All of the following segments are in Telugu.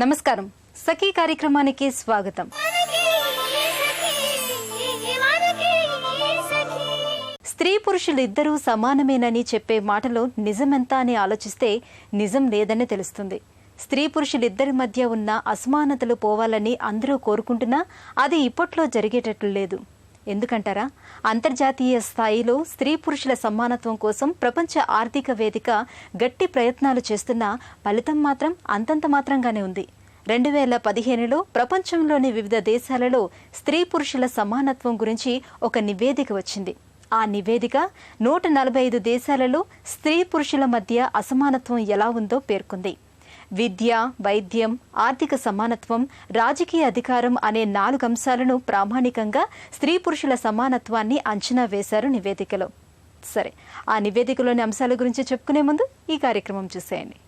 నమస్కారం. సఖీ కార్యక్రమానికి స్వాగతం. స్త్రీ పురుషులు ఇద్దరూ సమానమేనని చెప్పే మాటలో నిజమెంత అని ఆలోచిస్తే నిజం లేదని తెలుస్తుంది. స్త్రీ పురుషులిద్దరి మధ్య ఉన్న అసమానతలు పోవాలని అందరూ కోరుకుంటున్నా అది ఇప్పట్లో జరిగేటట్లు లేదు. ఎందుకంటారా? అంతర్జాతీయ స్థాయిలో స్త్రీ పురుషుల సమానత్వం కోసం ప్రపంచ ఆర్థిక వేదిక గట్టి ప్రయత్నాలు చేస్తున్నా ఫలితం మాత్రం అంతంత మాత్రంగానే ఉంది. 2015లో ప్రపంచంలోని వివిధ దేశాలలో స్త్రీ పురుషుల సమానత్వం గురించి ఒక నివేదిక వచ్చింది. ఆ నివేదిక 145 దేశాలలో స్త్రీ పురుషుల మధ్య అసమానత్వం ఎలా ఉందో పేర్కొంది. విద్య, వైద్యం, ఆర్థిక సమానత్వం, రాజకీయ అధికారం అనే 4 అంశాలను ప్రామాణికంగా స్త్రీ పురుషుల సమానత్వాన్ని అంచనా వేశారు నివేదికలో. సరే, ఆ నివేదికలోని అంశాల గురించి చెప్పుకునే ముందు ఈ కార్యక్రమం చూసేయండి.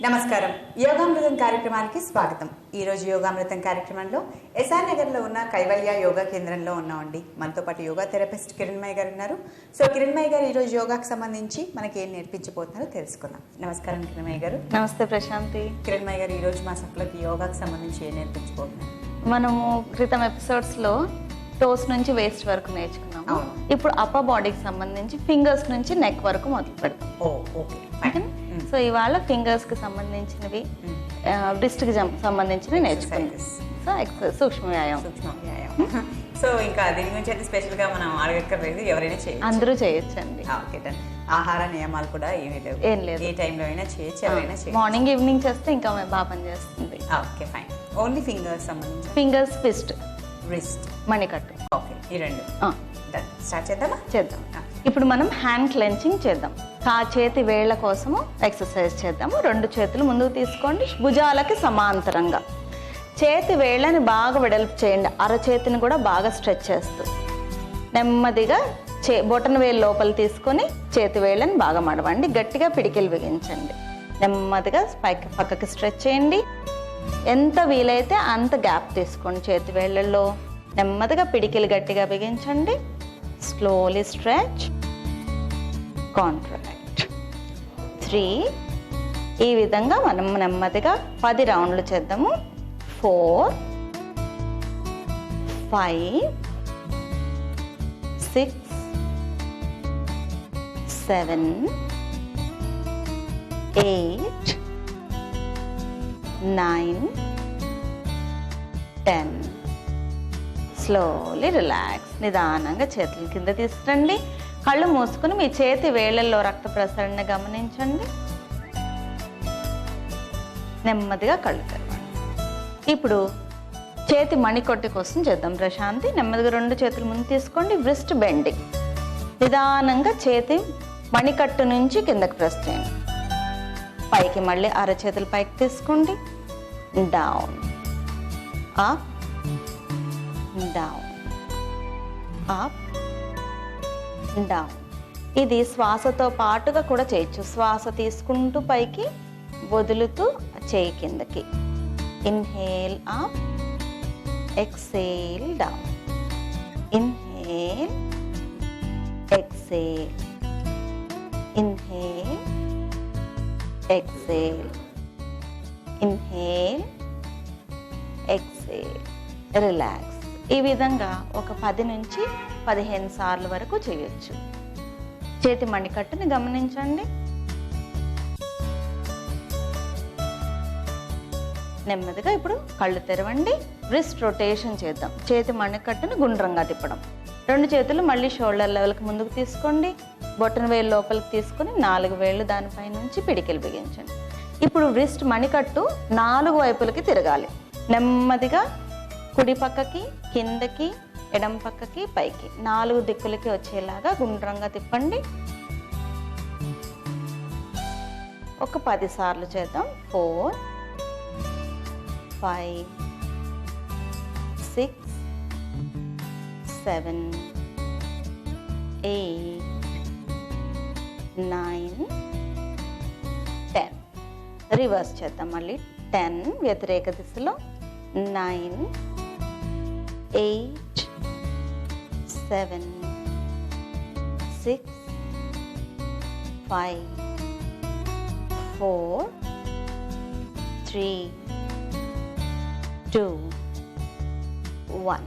నమస్కారం. యోగామృతం కార్యక్రమానికి స్వాగతం. ఈరోజు యోగామృతం కార్యక్రమంలో ఎస్ఆర్ నగర్లో ఉన్న కైవల్య యోగా కేంద్రంలో ఉన్నామండి. మనతో పాటు యోగా థెరపిస్ట్ కిరణ్మయ్య గారు ఉన్నారు. సో కిరణ్మయ్య గారు ఈరోజు యోగాకు సంబంధించి మనకి ఏం నేర్పించబోతున్నారో తెలుసుకుందాం. నమస్కారం కిరణ్మయ్య గారు. నమస్తే ప్రశాంతి. కిరణ్మయ్య గారు, ఈరోజు మా సభ్యులకి యోగాకు సంబంధించి ఏం నేర్పించబోతున్నారు? మనము క్రితం ఎపిసోడ్స్లో టోస్ నుంచి వేస్ట్ వరకు నేర్చుకున్నాము. ఇప్పుడు అప్పర్ బాడీకి సంబంధించి ఫింగర్స్ నుంచి నెక్ వరకు మొదలు పెడతాం. ఓకేనా? సో ఇవాళ ఫింగర్స్ కి సంబంధించినవి, బ్రిస్ట్ కి సంబంధించినవి నేర్చుకుంటాం. సో ఎక్సర్సైజ్, సూక్ష్మ వ్యాయామం. సో ఇంకా దీని గురించి అయితే స్పెషల్ గా మనం అడగక్కర్లేదు, ఎవరైనా చేయొచ్చు, అందరూ చేయొచ్చండి. ఆహార నియమాలు కూడా ఏం లేదు, ఏ టైంలో అయినా చేయొచ్చు, ఎవరైనా చేయొచ్చు. మార్నింగ్ ఈవినింగ్ చేస్తే ఇంకా బాగా పనిచేస్తుంది. Okay, fine. ఓన్లీ ఫింగర్స్ సంబంధించి ఫింగర్స్, రిస్ట్, మణికట్టు. ఓకే, ఈ రెండు స్టార్ట్ చేద్దామా? చేద్దాం. ఇప్పుడు మనం హ్యాండ్ క్లెంచింగ్ చేద్దాం. చేతి వేళ్ల కోసము ఎక్సర్సైజ్ చేద్దాము. 2 చేతులు ముందుకు తీసుకోండి, భుజాలకి సమాంతరంగా. చేతి వేళ్ళని బాగా వెడల్పు చేయండి, అరచేతిని కూడా బాగా స్ట్రెచ్ చేస్తూ. నెమ్మదిగా బొటన వేలు లోపల తీసుకొని చేతి వేళ్ళని బాగా మడవండి, గట్టిగా పిడికిలు బిగించండి. నెమ్మదిగా పక్కకి స్ట్రెచ్ చేయండి. ఎంత వీలైతే అంత గ్యాప్ తీసుకోండి చేతి వేళ్ళల్లో. నెమ్మదిగా పిడికిలు గట్టిగా బిగించండి. Slowly stretch, contract. 3. ఈ విధంగా మనం నెమ్మదిగా 10 రౌండ్లు చేద్దాము. 4, 5, 6, 7, 8, 9, 10. Slowly relax. నిదానంగా చేతుల కింద తీసుకురండి. కళ్ళు మూసుకుని మీ చేతి వేళ్లలో రక్త ప్రసరణ గమనించండి. నెమ్మదిగా కళ్ళు తెరవండి. ఇప్పుడు చేతి మణికొట్టి కోసం చేద్దాం ప్రశాంతి. నెమ్మదిగా 2 చేతులు ముందు తీసుకోండి. Wrist bending. నిదానంగా చేతి మణికట్టు నుంచి కిందకి ప్రెస్ చేయండి. పైకి మళ్ళీ అరచేతులు పైకి తీసుకోండి. Down, up, down, up, down. ఇది శ్వాసతో పాటుగా కూడా చేయొచ్చు. శ్వాస తీసుకుంటూ పైకి, వదులుతూ చేయి కిందకి. Inhale up, exhale down. Inhale, exhale, inhale, exhale, inhale, exhale. Relax. ఈ విధంగా ఒక 10 నుంచి 15 సార్లు వరకు చేయొచ్చు. చేతి మణికట్టుని గమనించండి. నెమ్మదిగా ఇప్పుడు కళ్ళు తెరవండి. రిస్ట్ రొటేషన్ చేద్దాం. చేతి మణికట్టుని గుండ్రంగా తిప్పడం. 2 చేతులు మళ్ళీ షోల్డర్ లెవెల్కి ముందుకు తీసుకోండి. బొటన వేలు లోపలికి తీసుకుని 4 వేళ్ళు దానిపై నుంచి పిడికిలు బిగించండి. ఇప్పుడు రిస్ట్ మణికట్టు 4 వైపులకి తిరగాలి. నెమ్మదిగా కుడి పక్కకి, కిందకి, ఎడం పక్కకి, పైకి 4 దిక్కులకి వచ్చేలాగా గుండ్రంగా తిప్పండి. ఒక 10 సార్లు చేద్దాం. 4, 5, 6, 7, 8, 9, 10. రివర్స్ చేద్దాం మళ్ళీ. 10 వ్యతిరేక దిశలో, 9, 8, 7, 6 5 4 3 2 1.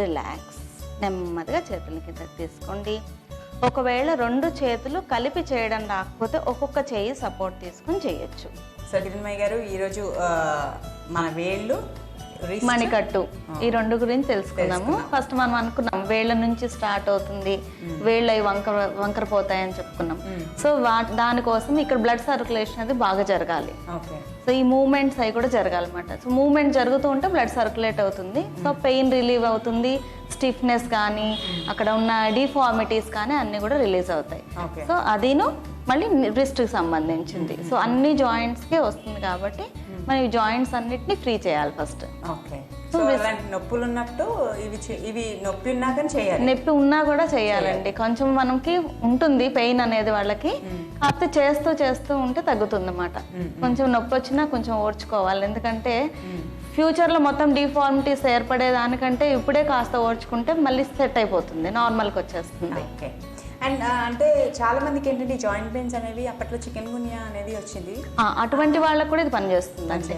రిలాక్స్. నెమ్మదిగా చేతుల కిందకి తీసుకోండి. ఒకవేళ 2 చేతులు కలిపి చేయడం రాకపోతే ఒక్కొక్క చేయి సపోర్ట్ తీసుకొని చేయొచ్చు. సో కిరణ్మయ్య గారు ఈరోజు మన వేళ్ళు, మణికట్టు ఈ 2 గురించి తెలుసుకుందాము. ఫస్ట్ మనం అనుకున్నాం వేళ్ళ నుంచి స్టార్ట్ అవుతుంది, వేళ్ళు అవి వంకర పోతాయని చెప్పుకున్నాం. సో దానికోసం ఇక్కడ బ్లడ్ సర్క్యులేషన్ అది బాగా జరగాలి. సో ఈ మూమెంట్స్ అవి కూడా జరగాలన్నమాట. సో మూమెంట్ జరుగుతూ ఉంటే బ్లడ్ సర్క్యులేట్ అవుతుంది. సో పెయిన్ రిలీవ్ అవుతుంది, స్టిఫ్నెస్ కానీ అక్కడ ఉన్న డిఫార్మిటీస్ కానీ అన్నీ కూడా రిలీజ్ అవుతాయి. సో అదిను మళ్ళీ రిస్ట్కి సంబంధించింది. సో అన్ని జాయింట్స్కి వస్తుంది కాబట్టి మనం ఈ జాయింట్స్ అన్నిటిని ఫ్రీ చేయాలి ఫస్ట్. నొప్పులు ఉన్నప్పుడు ఇవి నొప్పి ఉన్నా కానీ చేయాలి. నొప్పి ఉన్నా కూడా చేయాలండి. కొంచెం మనకి ఉంటుంది పెయిన్ అనేది వాళ్ళకి, కాకపోతే చేస్తూ ఉంటే తగ్గుతుంది అన్నమాట. కొంచెం నొప్పి వచ్చినా కొంచెం ఓర్చుకోవాలి, ఎందుకంటే ఫ్యూచర్లో మొత్తం డిఫార్మిటీస్ ఏర్పడేదానికంటే ఇప్పుడే కాస్త ఓర్చుకుంటే మళ్ళీ సెట్ అయిపోతుంది, నార్మల్కి వచ్చేస్తుంది. అండ్ అంటే చాలా మందికి ఏంటంటే జాయింట్ పెయిన్స్ అనేవి అప్పట్లో చికెన్ గున్యా అనేది వచ్చింది, అటువంటి వాళ్ళకి కూడా ఇది పనిచేస్తుంది అంటే.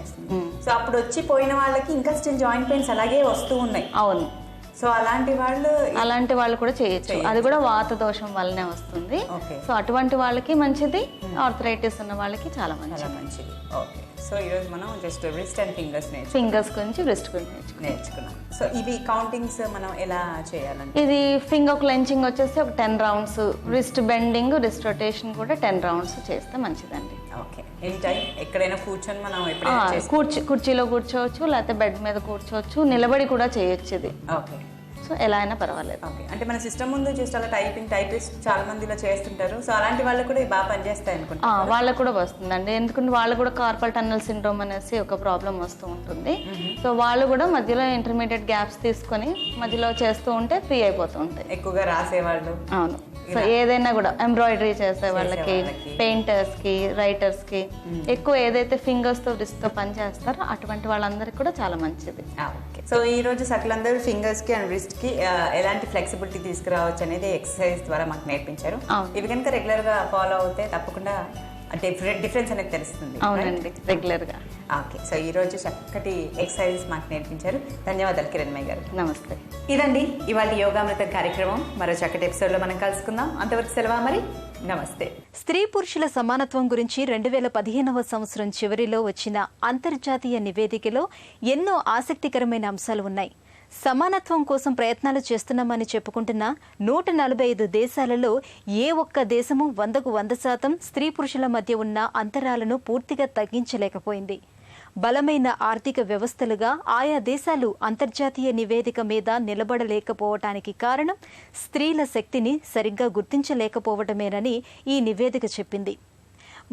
సో అప్పుడు వచ్చి పోయిన వాళ్ళకి ఇంకా స్టిల్ జాయింట్ పెయిన్స్ అలాగే వస్తూ ఉన్నాయి. అవును. సో అలాంటి వాళ్ళు కూడా చేయొచ్చు. అది కూడా వాత దోషం వల్లనే వస్తుంది. సో అటువంటి వాళ్ళకి మంచిది, ఆర్థరైటిస్ ఉన్న వాళ్ళకి చాలా మంచిది. ఓకే. సో ఈరోజు మనం జస్ట్ రిస్ట్ అండ్ ఫింగర్స్ గురించి రిస్ట్ గురించి నేర్చుకున్నాం. సో ఇవి కౌంటింగ్స్ మనం ఎలా చేయాలంటే, ఇది ఫింగర్ క్లెంచింగ్ వచ్చేసి ఒక 10 rounds, wrist bending, wrist rotation కూడా 10 రౌండ్స్ చేస్తే మంచిదండి. ఓకే. ఎనీ టైం ఎక్కడైనా కూర్చొని మనం కుర్చీలో కూర్చోవచ్చు, లేకపోతే బెడ్ మీద కూర్చోవచ్చు, నిలబడి కూడా చేయొచ్చు ఇది. ఓకే. సో ఎలా అయినా పర్వాలేదు. ఓకే. అంటే మన సిస్టమ్ ముందు జస్ట్ అలా టైపిస్ట్ చాలా మంది ఇలా చేస్తుంటారు. సో అలాంటి వాళ్ళకి కూడా బాగా పనిచేస్తాయి అనుకుంటా. వాళ్ళకు కూడా వస్తుందండి, ఎందుకంటే వాళ్ళు కూడా కార్పల్ టన్నల్ సిండ్రోమ్ అనేసి ఒక ప్రాబ్లం వస్తూ ఉంటుంది. సో వాళ్ళు కూడా మధ్యలో ఇంటర్మీడియట్ గ్యాప్స్ తీసుకొని మధ్యలో చేస్తూ ఉంటే ఫ్రీ అయిపోతూ ఉంటాయి. ఎక్కువగా రాసేవాళ్ళు. అవును. సో ఏదైనా కూడా ఎంబ్రాయిడరీ చేసే వాళ్ళకి, పెయింటర్స్ కి, రైటర్స్ కి ఎక్కువ ఏదైతే ఫింగర్స్ తో రిస్ట్ తో పని చేస్తారో అటువంటి వాళ్ళందరికీ కూడా చాలా మంచిది. సో ఈ రోజు సకలందరూ ఫింగర్స్ కి అండ్ రిస్ట్ కి ఎలాంటి ఫ్లెక్సిబిలిటీ తీసుకురావచ్చు అనేది ఎక్సర్సైజ్ ద్వారా మాకు నేర్పించారు. ఇవి కనుక రెగ్యులర్ గా ఫాలో అవుతే తప్పకుండా డిఫరెన్స్ అనేది తెలుస్తుంది. అవునండి, రెగ్యులర్ గా. ఓకే. సో ఈ రోజు చక్కటి ఎక్సర్సైజ్ మాకు నేర్పించారు. ధన్యవాదాలు కిరణ్మయ్య గారు. నమస్తే. ఇదండి ఇవాళ యోగామృతం కార్యక్రమం. మరో చక్కటి ఎపిసోడ్ లో మనం కలుసుకుందాం. అంతవరకు సెలవా మరి. నమస్తే. స్త్రీ పురుషుల సమానత్వం గురించి 2015వ సంవత్సరం చివరిలో వచ్చిన అంతర్జాతీయ నివేదికలో ఎన్నో ఆసక్తికరమైన అంశాలు ఉన్నాయి. సమానత్వం కోసం ప్రయత్నాలు చేస్తున్నామని చెప్పుకుంటున్న 145 దేశాలలో ఏ ఒక్క దేశము 100కు 100% స్త్రీ పురుషుల మధ్య ఉన్న అంతరాలను పూర్తిగా తగ్గించలేకపోయింది. బలమైన ఆర్థిక వ్యవస్థలుగా ఆయా దేశాలు అంతర్జాతీయ నివేదిక మీద నిలబడలేకపోవటానికి కారణం స్త్రీల శక్తిని సరిగ్గా గుర్తించలేకపోవటమేనని ఈ నివేదిక చెప్పింది.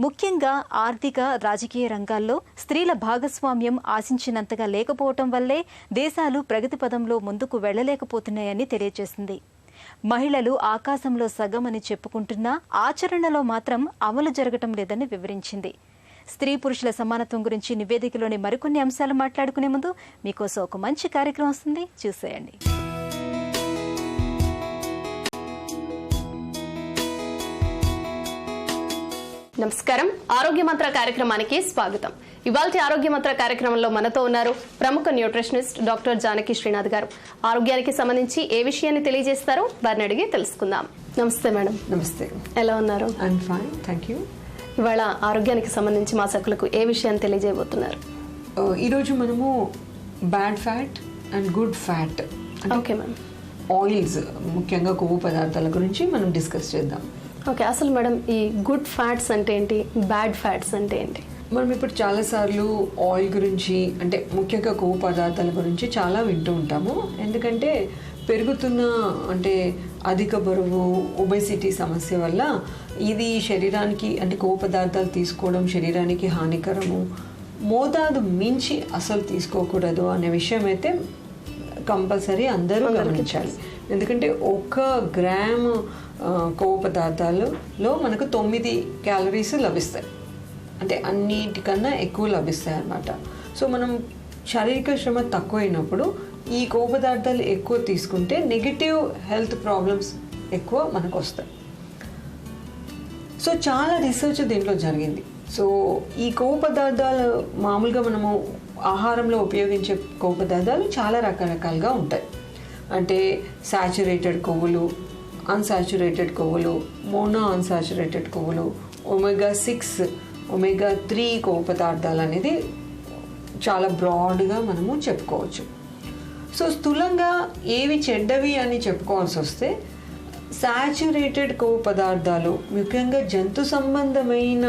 ముఖ్యంగా ఆర్థిక, రాజకీయ రంగాల్లో స్త్రీల భాగస్వామ్యం ఆశించినంతగా లేకపోవటం వల్లే దేశాలు ప్రగతి పదంలో ముందుకు వెళ్లలేకపోతున్నాయని తెలియజేసింది. మహిళలు ఆకాశంలో సగం అని చెప్పుకుంటున్నా ఆచరణలో మాత్రం అమలు జరగటం లేదని వివరించింది. స్త్రీ పురుషుల సమానత్వం గురించి నివేదికలోని మరికొన్ని అంశాలు మాట్లాడుకునే ముందు మీకోసం ఒక మంచి కార్యక్రమం వస్తుంది, చూసేయండి. నమస్కారం. ఆరోగ్య మంత్ర కార్యక్రమానికి స్వాగతం. ఇవాల్టి ఆరోగ్య మంత్ర కార్యక్రమంలో మనతో ఉన్నారు ప్రముఖ న్యూట్రిషనిస్ట్ డాక్టర్ జానకి శ్రీనాథ్ గారు. ఆరోగ్యానికి సంబంధించి ఏ విషయాన్ని తెలియజేస్తారో వారిని అడిగి తెలుసుకుందాం. నమస్తే మేడం. నమస్తే. ఎలా ఉన్నారు? I'm fine, thank you. ఇవాళ ఆరోగ్యానికి సంబంధించి మా సకులకు ఏ విషయాన్ని తెలియజేయబోతున్నారు? ఈరోజు మనము bad fat and good fat, okay ma'am, oils, ముఖ్యంగా కొవ్వు పదార్థాల గురించి మనం డిస్కస్ చేద్దాం. ఓకే. అసలు మేడం ఈ గుడ్ ఫ్యాట్స్ అంటే ఏంటి, బ్యాడ్ ఫ్యాట్స్ అంటే ఏంటి? మనం ఇప్పుడు చాలాసార్లు ఆయిల్ గురించి, అంటే ముఖ్యంగా కొవ్వు పదార్థాల గురించి చాలా వింటూ ఉంటాము. ఎందుకంటే పెరుగుతున్న అంటే అధిక బరువు, ఒబెసిటీ సమస్య వల్ల ఇది శరీరానికి, అంటే కొవ్వు పదార్థాలు తీసుకోవడం శరీరానికి హానికరము, మోతాదు మించి అసలు తీసుకోకూడదు అనే విషయం అయితే కంపల్సరీ అందరూ గమనించాలి. ఎందుకంటే 1 గ్రాము కొవ్వు పదార్థాలలో మనకు 9 క్యాలరీస్ లభిస్తాయి, అంటే అన్నిటికన్నా ఎక్కువ లభిస్తాయి అన్నమాట. సో మనం శారీరక శ్రమ తక్కువైనప్పుడు ఈ కొవ్వు పదార్థాలు ఎక్కువ తీసుకుంటే నెగిటివ్ హెల్త్ ప్రాబ్లమ్స్ ఎక్కువ మనకు వస్తాయి. సో చాలా రీసెర్చ్ దీంట్లో జరిగింది. సో ఈ కొవ్వు పదార్థాలు మామూలుగా మనము ఆహారంలో ఉపయోగించే కొవ్వు పదార్థాలు చాలా రకరకాలుగా ఉంటాయి. అంటే సాచురేటెడ్ కొవ్వులు, అన్సాచురేటెడ్ కొవ్వులు, మోనో అన్సాచురేటెడ్ కొవ్వులు, ఒమేగా 6, ఒమేగా 3 కొవ్వు పదార్థాలు అనేది చాలా బ్రాడ్గా మనము చెప్పుకోవచ్చు. సో స్థూలంగా ఏవి చెడ్డవి అని చెప్పుకోవాల్సి వస్తే సాచురేటెడ్ కొవ్వు పదార్థాలు ముఖ్యంగా జంతు సంబంధమైన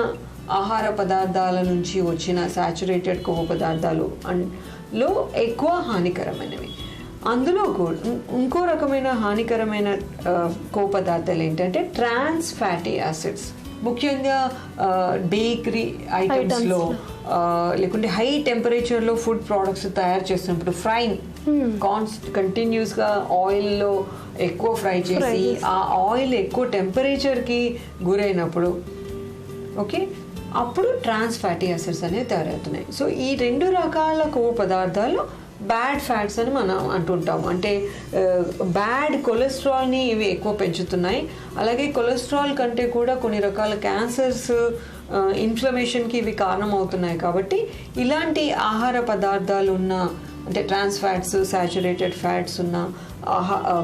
ఆహార పదార్థాల నుంచి వచ్చిన సాచురేటెడ్ కొవ్వు పదార్థాలు లో ఎక్కువ హానికరమైనవి. అందులో ఇంకో రకమైన హానికరమైన కొవ్వు పదార్థాలు ఏంటంటే ట్రాన్స్ ఫ్యాటీ యాసిడ్స్. ముఖ్యంగా బేకరీ ఐటమ్స్లో లేకుంటే హై టెంపరేచర్లో ఫుడ్ ప్రోడక్ట్స్ తయారు చేసినప్పుడు ఫ్రైయింగ్ కంటిన్యూస్గా ఆయిల్లో ఎక్కువ ఫ్రై చేసి ఆ ఆయిల్ ఎక్కువ టెంపరేచర్కి గురైనప్పుడు ఓకే అప్పుడు ట్రాన్స్ ఫ్యాటీ యాసిడ్స్ అనేవి తయారవుతున్నాయి. సో ఈ 2 రకాల కొవ్వు పదార్థాలు బ్యాడ్ ఫ్యాట్స్ అని మనం అంటుంటాము. అంటే బ్యాడ్ కొలెస్ట్రాల్ని ఇవి ఎక్కువ పెంచుతున్నాయి. అలాగే కొలెస్ట్రాల్ కంటే కూడా కొన్ని రకాల క్యాన్సర్స్, ఇన్ఫ్లమేషన్కి ఇవి కారణం అవుతున్నాయి. కాబట్టి ఇలాంటి ఆహార పదార్థాలు ఉన్న అంటే ట్రాన్స్ ఫ్యాట్స్, సాచురేటెడ్ ఫ్యాట్స్ ఉన్న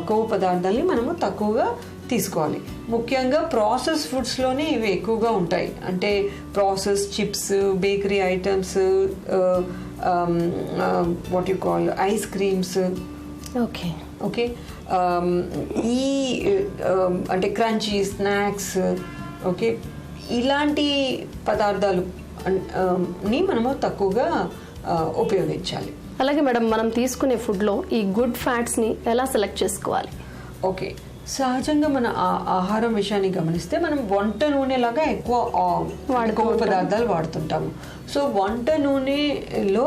కొవ్వు పదార్థాలని మనము తక్కువగా తీసుకోవాలి. ముఖ్యంగా ప్రాసెస్ ఫుడ్స్లోనే ఇవి ఎక్కువగా ఉంటాయి. అంటే process chips, bakery items, what you call ice creams, okay ఈ అంటే క్రంచీ స్నాక్స్, ఓకే ఇలాంటి పదార్థాలు ని మనము తక్కువగా ఉపయోగించాలి. అలాగే మేడం, మనం తీసుకునే ఫుడ్లో ఈ గుడ్ ఫ్యాట్స్ని ఎలా సెలెక్ట్ చేసుకోవాలి? ఓకే, సహజంగా మన ఆహారం విషయాన్ని గమనిస్తే మనం వంట నూనెలాగా ఎక్కువ కొవ్వు పదార్థాలు వాడుతుంటాము. సో వంట నూనెలో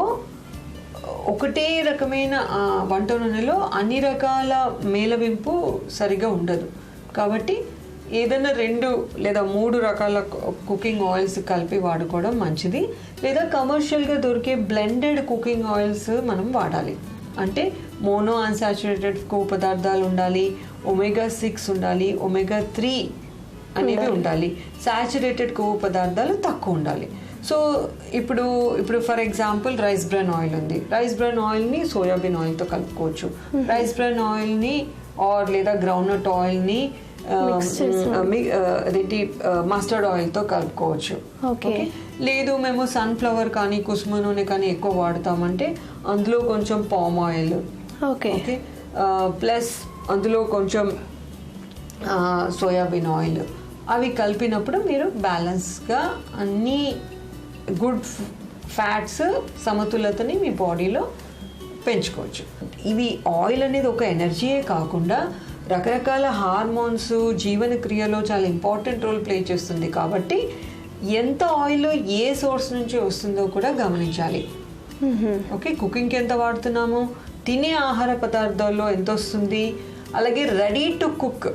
ఒకటే రకమైన వంట నూనెలో అన్ని రకాల మేలవింపు సరిగా ఉండదు. కాబట్టి ఏదైనా 2 లేదా 3 రకాల కుకింగ్ ఆయిల్స్ కలిపి వాడుకోవడం మంచిది. లేదా కమర్షియల్గా దొరికే బ్లెండెడ్ కుకింగ్ ఆయిల్స్ మనం వాడాలి. అంటే మోనో అన్సాచురేటెడ్ కొవ్వు పదార్థాలు ఉండాలి, ఒమేగా 6 ఉండాలి, ఒమేగా 3 అనేవి ఉండాలి, సాచురేటెడ్ కొవ్వు పదార్థాలు తక్కువ ఉండాలి. సో ఇప్పుడు for example rice bran oil ఉంది. రైస్ బ్రాన్ ఆయిల్ని సోయాబీన్ ఆయిల్తో కలుపుకోవచ్చు. రైస్ బ్రాన్ ఆయిల్ని లేదా గ్రౌండ్నట్ ఆయిల్ని అదేంటి మస్టర్డ్ ఆయిల్తో కలుపుకోవచ్చు. లేదు మేము సన్ఫ్లవర్ కానీ కుసుమ నూనె కానీ ఎక్కువ వాడతామంటే అందులో కొంచెం పామ్ ఆయిల్, ఓకే ప్లస్ అందులో కొంచెం సోయాబీన్ ఆయిల్ అవి కలిపినప్పుడు మీరు బ్యాలెన్స్గా అన్ని గుడ్ ఫ్యాట్స్ సమతులతని మీ బాడీలో పెంచుకోవచ్చు. ఇవి ఆయిల్ అనేది ఒక ఎనర్జీయే కాకుండా రకరకాల హార్మోన్స్ జీవన క్రియలో చాలా ఇంపార్టెంట్ రోల్ ప్లే చేస్తుంది. కాబట్టి ఎంత ఆయిల్ ఏ సోర్స్ నుంచి వస్తుందో కూడా గమనించాలి. ఓకే, కుకింగ్కి ఎంత వాడుతున్నాము, తినే ఆహార పదార్థాల్లో ఎంత వస్తుంది, అలాగే రెడీ టు కుక్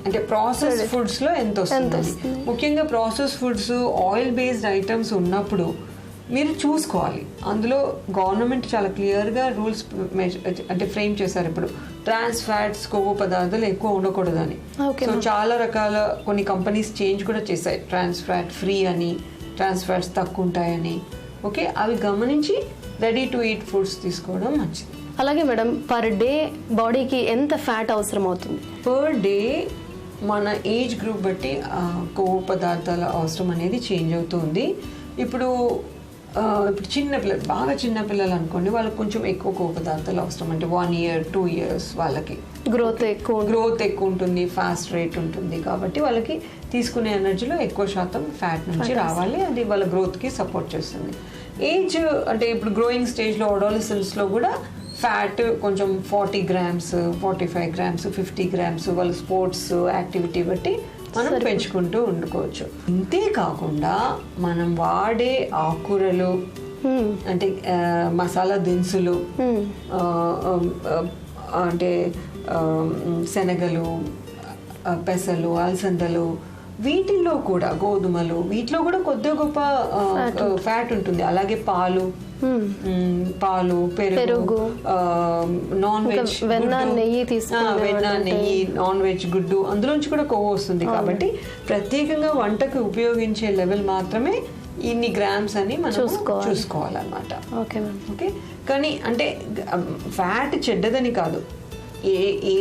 అంటే ప్రాసెస్ ఫుడ్స్లో ఎంత వస్తుంది. ముఖ్యంగా process foods, oil based items ఉన్నప్పుడు మీరు చూసుకోవాలి. అందులో గవర్నమెంట్ చాలా క్లియర్గా రూల్స్ అంటే ఫ్రేమ్ చేశారు. ఇప్పుడు ట్రాన్స్ ఫ్యాట్స్ కొవ్వు పదార్థాలు ఎక్కువ ఉండకూడదని. సో చాలా రకాల కొన్ని కంపెనీస్ చేంజ్ కూడా చేశాయి, ట్రాన్స్ ఫ్యాట్ ఫ్రీ అని, ట్రాన్స్ ఫ్యాట్స్ తక్కువ ఉంటాయని. ఓకే, అవి గమనించి రెడీ టు ఈట్ ఫుడ్స్ తీసుకోవడం మంచిది. అలాగే మేడం, పర్ డే బాడీకి ఎంత ఫ్యాట్ అవసరం అవుతుంది? పర్ డే మన ఏజ్ గ్రూప్ బట్టి కొవ్వు పదార్థాల అవసరం అనేది చేంజ్ అవుతుంది. ఇప్పుడు చిన్నపిల్లలు, బాగా చిన్నపిల్లలు అనుకోండి, వాళ్ళకి కొంచెం ఎక్కువ కొవ్వు పదార్థాలు అవసరం. అంటే 1 year 2 years వాళ్ళకి గ్రోత్ ఎక్కువ ఉంటుంది, ఫాస్ట్ రేట్ ఉంటుంది. కాబట్టి వాళ్ళకి తీసుకునే ఎనర్జీలో ఎక్కువ శాతం ఫ్యాట్ నుంచి రావాలి. అది వాళ్ళ గ్రోత్కి సపోర్ట్ చేస్తుంది. ఏజ్ అంటే ఇప్పుడు గ్రోయింగ్ స్టేజ్లో అడాలసెన్స్లో కూడా ఫ్యాట్ కొంచెం 40 grams 45 grams 50 grams వాళ్ళ స్పోర్ట్స్ యాక్టివిటీ బట్టి మనం పెంచుకుంటూ ఉండుకోవచ్చు. ఇంతే కాకుండా మనం వాడే ఆకుకూరలు అంటే మసాలా దినుసులు అంటే శనగలు, పెసలు, అలసందలు, వీటిల్లో కూడా గోధుమలు వీటిలో కూడా కొద్దిగా గొప్ప ఫ్యాట్ ఉంటుంది. అలాగే పాలు, పెరుగు, నాన్ వెజ్, వెన్న, నెయ్యి, నాన్ వెజ్, గుడ్డు, అందులోంచి కూడా కొవ్వు వస్తుంది. కాబట్టి ప్రత్యేకంగా వంటకు ఉపయోగించే లెవెల్ మాత్రమే ఇన్ని గ్రామ్స్ అని మనం చూసుకోవాలన్నమాట. ఓకే, కానీ అంటే ఫ్యాట్ చెడ్డదని కాదు,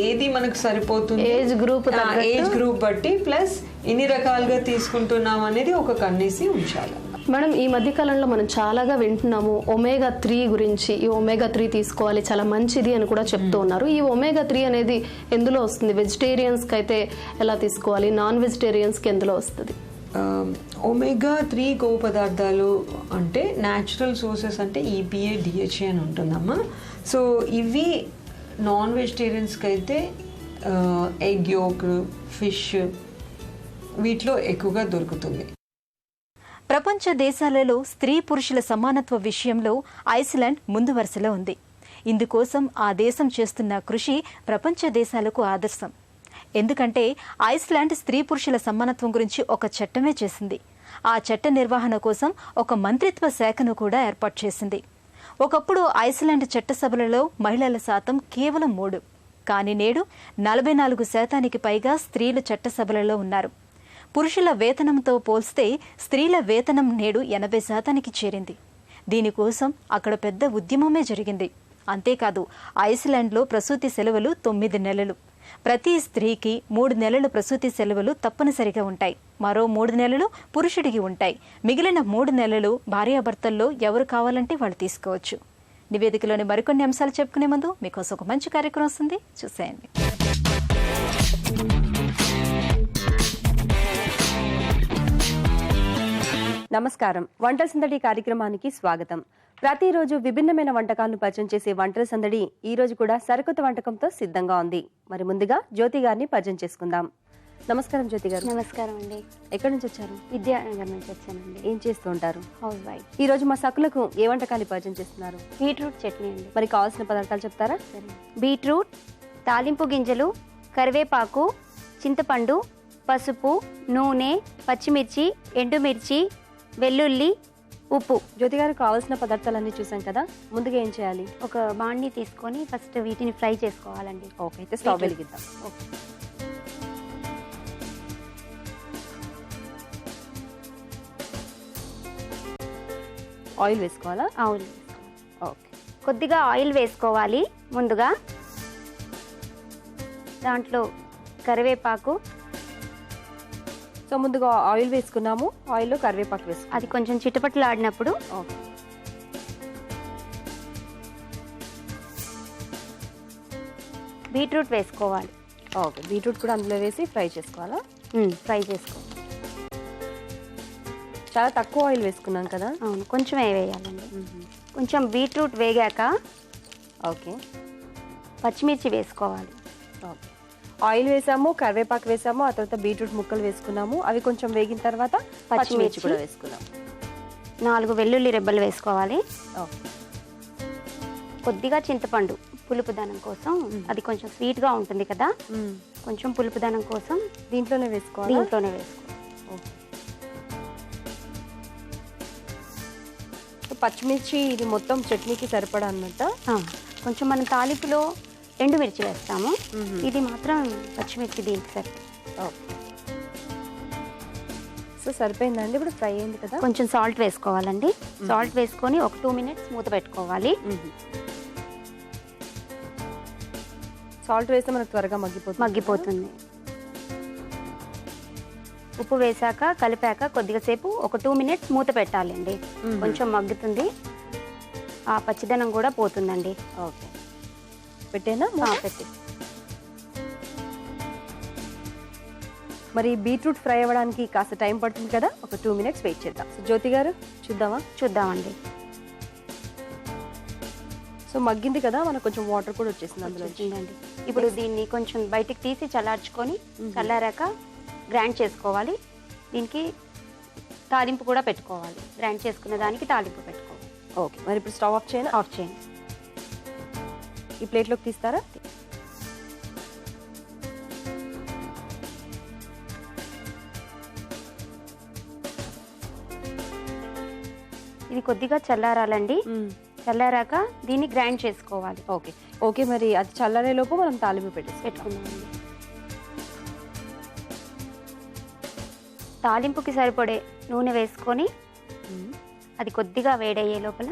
ఏది మనకు సరిపోతుంది ఏజ్ గ్రూప్ బట్టి, ప్లస్ ఎన్ని రకాలుగా తీసుకుంటున్నాం అనేది ఒక కన్నేసి ఉంచాలి. మేడం, ఈ మధ్య కాలంలో మనం చాలాగా వింటున్నాము omega-3 గురించి. ఈ omega-3 తీసుకోవాలి, చాలా మంచిది అని కూడా చెప్తూ ఉన్నారు. ఈ omega-3 అనేది ఎందులో వస్తుంది? వెజిటేరియన్స్కి అయితే ఎలా తీసుకోవాలి, నాన్ వెజిటేరియన్స్కి ఎందులో వస్తుంది? omega-3 కొవ్వు పదార్థాలు అంటే న్యాచురల్ సోర్సెస్ అంటే EPA, DHA అని ఉంటుందమ్మా. సో ఇవి నాన్ వెజిటేరియన్స్కి అయితే ఎగ్ యోక్, ఫిష్, వీటిలో ఎక్కువగా దొరుకుతుంది. ప్రపంచ దేశాలలో స్త్రీ పురుషుల సమానత్వ విషయంలో ఐస్లాండ్ ముందు వరుసలో ఉంది. ఇందుకోసం ఆ దేశం చేస్తున్న కృషి ప్రపంచ దేశాలకు ఆదర్శం. ఎందుకంటే ఐస్లాండ్ స్త్రీ పురుషుల సమానత్వం గురించి ఒక చట్టమే చేసింది. ఆ చట్ట నిర్వహణ కోసం ఒక మంత్రిత్వ శాఖను కూడా ఏర్పాటు చేసింది. ఒకప్పుడు ఐస్లాండ్ చట్టసభలలో మహిళల శాతం కేవలం 3, కానీ నేడు 44% పైగా స్త్రీలు చట్టసభలలో ఉన్నారు. పురుషుల వేతనంతో పోల్స్తే స్త్రీల వేతనం నేడు 80% చేరింది. దీనికోసం అక్కడ పెద్ద ఉద్యమమే జరిగింది. అంతేకాదు, ఐస్లాండ్లో ప్రసూతి సెలవులు 9 నెలలు. ప్రతి స్త్రీకి 3 నెలలు ప్రసూతి సెలవులు తప్పనిసరిగా ఉంటాయి. మరో 3 నెలలు పురుషుడికి ఉంటాయి. మిగిలిన 3 నెలలు భార్యాభర్తల్లో ఎవరు కావాలంటే వాళ్ళు తీసుకోవచ్చు. నివేదికలోని మరికొన్ని అంశాలు చెప్పుకునే ముందు మీకోసం ఒక మంచి కార్యక్రమం వస్తుంది, చూసేయండి. నమస్కారం. వంటల సందడి కార్యక్రమానికి స్వాగతం. ప్రతిరోజు విభిన్నమైన వంటకాలను పరిచయం చేసే వంటల సందడి ఈ రోజు కూడా సరికొత్త వంటకంతో సిద్ధంగా ఉంది. మరి ముందుగా జ్యోతి గారిని పరిచయం చేసుకుందాం. నమస్కారం జ్యోతి గారు. నమస్కారం అండి. ఎక్కడి నుంచి వచ్చారు? విద్యానగర్ నుంచి వచ్చానండి. ఏం చేస్తూ ఉంటారు? House wife. ఈ రోజు మా సకులకు ఏ వంటకాన్ని పరిచయం చేస్తున్నారు? బీట్రూట్ చట్నీ అండి. మరి కావాల్సిన పదార్థాలు చెప్తారా? బీట్రూట్, తాలింపు గింజలు, కరివేపాకు, చింతపండు, పసుపు, నూనె, పచ్చిమిర్చి, ఎండుమిర్చి, వెల్లుల్లి, ఉప్పు. జ్యోతి గారు, కావాల్సిన పదార్థాలన్నీ చూసాం కదా, ముందుగా ఏం చేయాలి? ఒక బాండి తీసుకొని ఫస్ట్ వీటిని ఫ్రై చేసుకోవాలండి. ఓకే, అయితే స్టవ్ వెలిగిద్దాం. ఓకే. ఆయిల్ వేసుకోవాలా? ఆయిల్ వేసుకోవాలి. ఓకే. కొద్దిగా ఆయిల్ వేసుకోవాలి. ముందుగా దాంట్లో కరివేపాకు. సో ముందుగా ఆయిల్ వేసుకున్నాము, ఆయిల్లో కరివేపాకు వేసుకున్నాము. అది కొంచెం చిటపట్లు ఆడినప్పుడు బీట్రూట్ వేసుకోవాలి. ఓకే, బీట్రూట్ కూడా అందులో వేసి ఫ్రై చేసుకోవాలా? ఫ్రై చేసుకోవాలి. చాలా తక్కువ ఆయిల్ వేసుకున్నాం కదా. అవును, కొంచెం వేయాలండి. కొంచెం బీట్రూట్ వేగాక ఓకే పచ్చిమిర్చి వేసుకోవాలి. ఓకే, ఆయిల్ వేసాము, కరివేపాకు వేసాము, ఆ తర్వాత బీట్రూట్ ముక్కలు వేసుకున్నాము. అవి కొంచెం వేగిన తర్వాత పచ్చిమిర్చి కూడా వేసుకున్నాం. 4 వెల్లుల్లి రెబ్బలు వేసుకోవాలి. ఓకే, కొద్దిగా చింతపండు పులుపుదనం కోసం, అది కొంచెం స్వీట్గా ఉంటుంది కదా, కొంచెం పులుపుదనం కోసం దీంట్లోనే వేసుకోవాలి. దీంట్లోనే వేసుకోవాలి. పచ్చిమిర్చి ఇది మొత్తం చట్నీకి సరిపడా అన్నట్ట. కొంచెం మనం తాలింపులో ఎండుమిర్చి వేస్తాము, ఇది మాత్రం పచ్చిమిర్చి దీనికి సరిపోతుంది. ఓకే, సో సరిపోయిందండి. ఇప్పుడు ఫ్రై అయింది కదా, కొంచెం సాల్ట్ వేసుకోవాలండి. సాల్ట్ వేసుకొని ఒక 2 మినిట్స్ మూత పెట్టుకోవాలి. సాల్ట్ వేస్తే మనకు త్వరగా మగ్గిపోతుంది. ఉప్పు వేసాక కలిపాక కొద్దిగా సేపు ఒక 2 మినిట్స్ మూత పెట్టాలండి. కొంచెం మగ్గుతుంది, ఆ పచ్చిదనం కూడా పోతుందండి. ఓకే, పెట్టేనా? పెట్టి. మరి బీట్రూట్ ఫ్రై అవ్వడానికి కాస్త టైం పడుతుంది కదా, ఒక 2 మినిట్స్ వెయిట్ చేద్దాం. సో జ్యోతి గారు చూద్దామండి. సో మగ్గింది కదా, మనకు కొంచెం వాటర్ కూడా వచ్చేసింది అందులో. వచ్చిందండి. ఇప్పుడు దీన్ని కొంచెం బయటికి తీసి చల్లార్చుకొని, చల్లారాక గ్రైండ్ చేసుకోవాలి. దీనికి తాలింపు కూడా పెట్టుకోవాలి. గ్రైండ్ చేసుకున్న దానికి తాలింపు పెట్టుకోవాలి. ఓకే, మరి ఇప్పుడు స్టవ్ ఆఫ్ చేయండి. ఆఫ్ చేయండి. ఈ ప్లేట్లోకి తీస్తారా? ఇది కొద్దిగా చల్లారాలండి. చల్లారాక దీన్ని గ్రైండ్ చేసుకోవాలి. ఓకే ఓకే, మరి అది చల్లారే లోపు మనం తాలింపు పెట్టుకుందామండి. తాలింపుకి సరిపడే నూనె వేసుకొని అది కొద్దిగా వేడయ్యే లోపల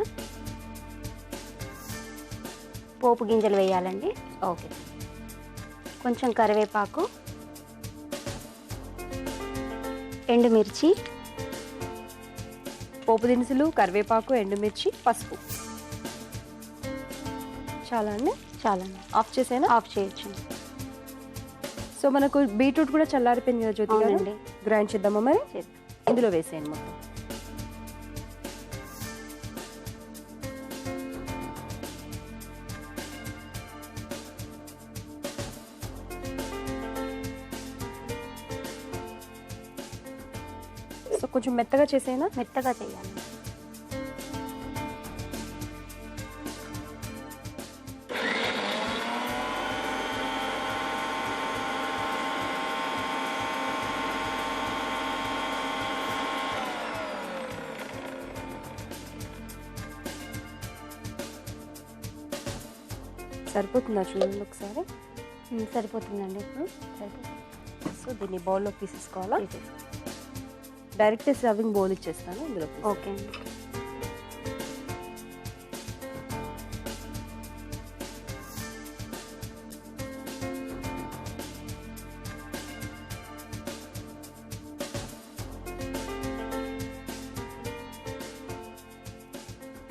పోపు గింజలు వేయాలండి. ఓకే, కొంచెం కరివేపాకు, ఎండుమిర్చి, పోపు దినుసులు, కరివేపాకు, ఎండుమిర్చి, పసుపు. చాలా అండి, చాలండి. ఆఫ్ చేసేనా? ఆఫ్ చేయొచ్చు. సో మనకు బీట్రూట్ కూడా చల్లారిపోయింది కదా జ్యోతి గారు, అవునండి. గ్రైండ్ చేద్దామా మరి? చేద్దాం. ఇందులో వేసేయండి మొత్తం. సో కొంచెం మెత్తగా చేసేనా? మెత్తగా చేయాలి. సరిపోతుందా చూడండి ఒకసారి. సరిపోతుందండి. సరిపోతుంది. సో దీన్ని బౌల్లోకి తీసేసుకోవాలా? డైరెక్ట్ సర్వింగ్ బౌల్ ఇచ్చేస్తాను ఇందులో. ఓకే అండి.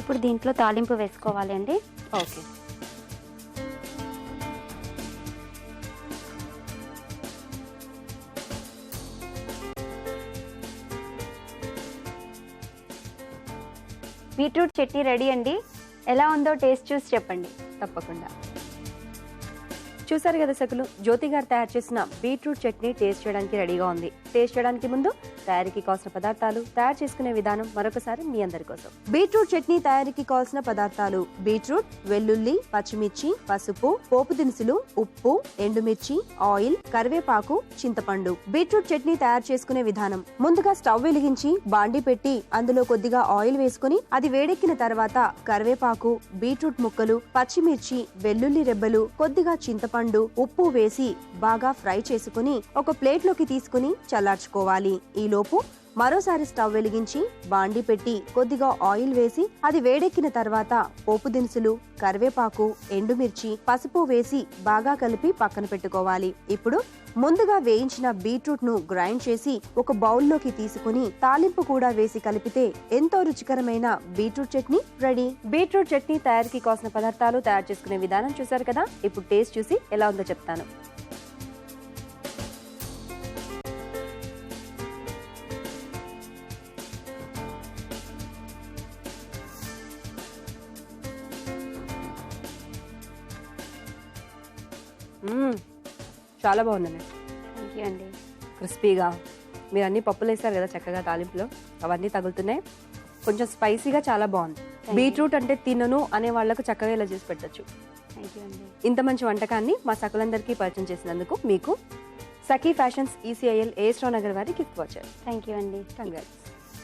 ఇప్పుడు దీంట్లో తాలింపు వేసుకోవాలి అండి. ఓకే, బీట్రూట్ చట్నీ రెడీ అండి. ఎలా ఉందో టేస్ట్ చూసి చెప్పండి. తప్పకుండా. చూసారు కదా సకులు, జ్యోతి గారు తయారు చేసిన బీట్రూట్ చట్నీ టేస్ట్ చేయడానికి రెడీగా ఉంది. టేస్ట్ చేయడానికి ముందు తయారీకి కావాల్సిన పదార్థాలు, తయారు చేసుకునే విధానం మరొకసారి మీ అందరి కోసం. బీట్రూట్ చట్నీ తయారీకి కావాల్సిన పదార్థాలు: బీట్రూట్, వెల్లుల్లి, పచ్చిమిర్చి, పసుపు, పోపు దినుసులు, ఉప్పు, ఎండుమిర్చి, ఆయిల్, కరివేపాకు, చింతపండు. బీట్రూట్ చట్నీ తయారు చేసుకునే విధానం: ముందుగా స్టవ్ వెలిగించి బాండి పెట్టి అందులో కొద్దిగా ఆయిల్ వేసుకుని అది వేడెక్కిన తర్వాత కరివేపాకు, బీట్రూట్ ముక్కలు, పచ్చిమిర్చి, వెల్లుల్లి రెబ్బలు, కొద్దిగా చింతపండు, ఉప్పు వేసి బాగా ఫ్రై చేసుకుని ఒక ప్లేట్ లోకి తీసుకుని చల్లార్చుకోవాలి. ఈ లోపు మరోసారి స్టవ్ వెలిగించి బాండి పెట్టి కొద్దిగా ఆయిల్ వేసి అది వేడెక్కిన తర్వాత పోపు దినుసులు, కరివేపాకు, ఎండుమిర్చి, పసుపు వేసి బాగా కలిపి పక్కన పెట్టుకోవాలి. ఇప్పుడు ముందుగా వేయించిన బీట్రూట్ ను గ్రైండ్ చేసి ఒక బౌల్లోకి తీసుకుని తాలింపు కూడా వేసి కలిపితే ఎంతో రుచికరమైన beetroot chutney ready. Beetroot chutney తయారీకి కావాల్సిన పదార్థాలు, తయారు చేసుకునే విధానం చూసారు కదా. ఇప్పుడు టేస్ట్ చూసి ఎలా ఉందో చెప్తాను. చాలా బాగుందండి. థ్యాంక్ యూ అండి. క్రిస్పీగా, మీరు అన్ని పప్పులు వేస్తారు కదా చక్కగా తాలింపులో, అవన్నీ తగులుతున్నాయి. కొంచెం స్పైసీగా చాలా బాగుంది. బీట్రూట్ అంటే తినను అనే వాళ్ళకు చక్కగా ఇలా చేసి పెట్టచ్చు. థ్యాంక్ యూ అండి. ఇంత మంచి వంటకాన్ని మా సకలందరికీ పరిచయం చేసినందుకు మీకు సఖీ ఫ్యాషన్స్ ECIL AS రావు నగర్ వారి గిఫ్ట్ వాచర్. థ్యాంక్ యూ అండి. కంగ్రాట్స్.